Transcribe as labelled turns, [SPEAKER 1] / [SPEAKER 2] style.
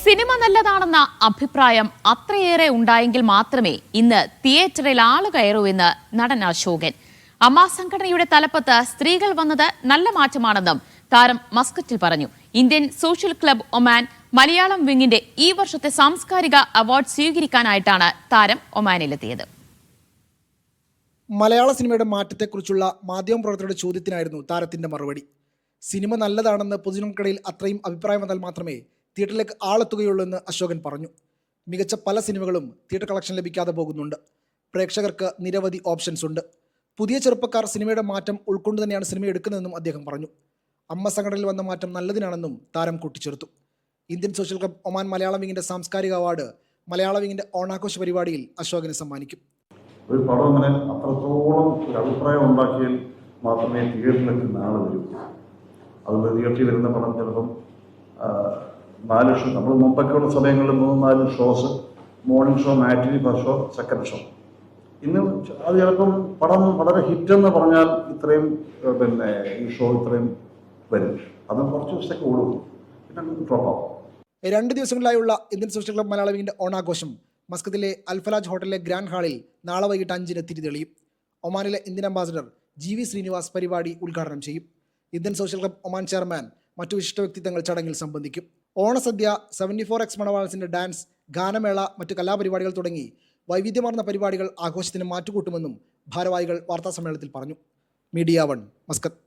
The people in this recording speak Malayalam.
[SPEAKER 1] സിനിമ നല്ലതാണെന്ന അഭിപ്രായം അത്രയേറെ ഉണ്ടായെങ്കിൽ മാത്രമേ ഇന്ന് തിയേറ്ററിൽ ആള് കയറൂ എന്ന് നടൻ അശോകൻ. അമ്മ സംഘടനയുടെ തലപ്പത്ത് സ്ത്രീകൾ വന്നത് നല്ല മാറ്റമാണെന്നും താരം മസ്കറ്റിൽ പറഞ്ഞു. Indian social club Oman Malayalam വിങ്ങിന്റെ ഈ വർഷത്തെ സാംസ്കാരിക അവാർഡ് സ്വീകരിക്കാനായിട്ടാണ് താരം ഒമാനിലെത്തിയത്.
[SPEAKER 2] മലയാള സിനിമയുടെ മാറ്റത്തെക്കുറിച്ചുള്ള മാധ്യമപ്രവർത്തകരുടെ ചോദ്യത്തിനായിരുന്നു താരത്തിന്റെ മറുപടി. സിനിമ നല്ലതാണെന്ന് പൊതുജനങ്ങൾക്കിടയിൽ അത്രയും അഭിപ്രായം വന്നാൽ മാത്രമേ തിയേറ്ററിലേക്ക് ആളെത്തുകയുള്ളൂ എന്ന് അശോകൻ പറഞ്ഞു. മികച്ച പല സിനിമകളും തിയേറ്റർ കളക്ഷൻ ലഭിക്കാതെ പോകുന്നുണ്ട്. പ്രേക്ഷകർക്ക് നിരവധി ഓപ്ഷൻസ് ഉണ്ട്. പുതിയ ചെറുപ്പക്കാർ സിനിമയുടെ മാറ്റം ഉൾക്കൊണ്ട് തന്നെയാണ് സിനിമ എടുക്കുന്നതെന്നും അദ്ദേഹം പറഞ്ഞു. അമ്മ സംഘടനയിൽ വന്ന മാറ്റം നല്ലതിനാണെന്നും താരം കൂട്ടിച്ചേർത്തു. Indian social club Oman Malayalam വിങ്ങിന്റെ സാംസ്കാരിക അവാർഡ് മലയാള വിങ്ങിന്റെ ഓണാഘോഷ പരിപാടിയിൽ അശോകന് സമ്മാനിക്കും.
[SPEAKER 3] ഒരു പടം അങ്ങനെ അത്രത്തോളം ഒരു അഭിപ്രായം ഉണ്ടാക്കിയാൽ മാത്രമേ തിയേറ്ററിലേക്ക് നാളെ വരൂ. അത് തിയേറ്ററിൽ വരുന്ന പടം ചിലപ്പം 4 ഷോ, നമ്മൾ മുമ്പൊക്കെയുള്ള സമയങ്ങളിൽ 3-4 ഷോസ്, മോർണിംഗ് ഷോ, മാറ്റിനി, ഫസ്റ്റ് ഷോ, സെക്കൻഡ് ഷോ. ഇന്ന് അത് ചിലപ്പം പടം വളരെ ഹിറ്റെന്ന് പറഞ്ഞാൽ ഇത്രയും ഈ ഷോ ഇത്രയും വരും. അത് കുറച്ച് ദിവസത്തേക്ക് ഓടും, പിന്നെ ഡ്രോപ്പ് ആവും.
[SPEAKER 2] 2 ദിവസങ്ങളിലായുള്ള ഇന്ത്യൻ സോഷ്യൽ ക്ലബ് മലയാള വിങ്ങിന്റെ ഓണാഘോഷം മസ്കത്തിലെ അൽഫലാജ് ഹോട്ടലിലെ ഗ്രാൻഡ് ഹാളിൽ നാളെ വൈകിട്ട് 5-ന് തിരിതെളിയും. ഒമാനിലെ ഇന്ത്യൻ അംബാസഡർ GV ശ്രീനിവാസ് പരിപാടി ഉദ്ഘാടനം ചെയ്യും. Indian social club Oman chairman മറ്റു വിശിഷ്ട വ്യക്തിത്വങ്ങൾ ചടങ്ങിൽ സംബന്ധിക്കും. ഓണസദ്യ, 74X മണവാളൻസിന്റെ ഡാൻസ്, ഗാനമേള, മറ്റു കലാപരിപാടികൾ തുടങ്ങി വൈവിധ്യമാർന്ന പരിപാടികൾ ആഘോഷത്തിന് മാറ്റുകൂട്ടുമെന്നും ഭാരവാഹികൾ വാർത്താസമ്മേളനത്തിൽ പറഞ്ഞു. Media 1, Muscat.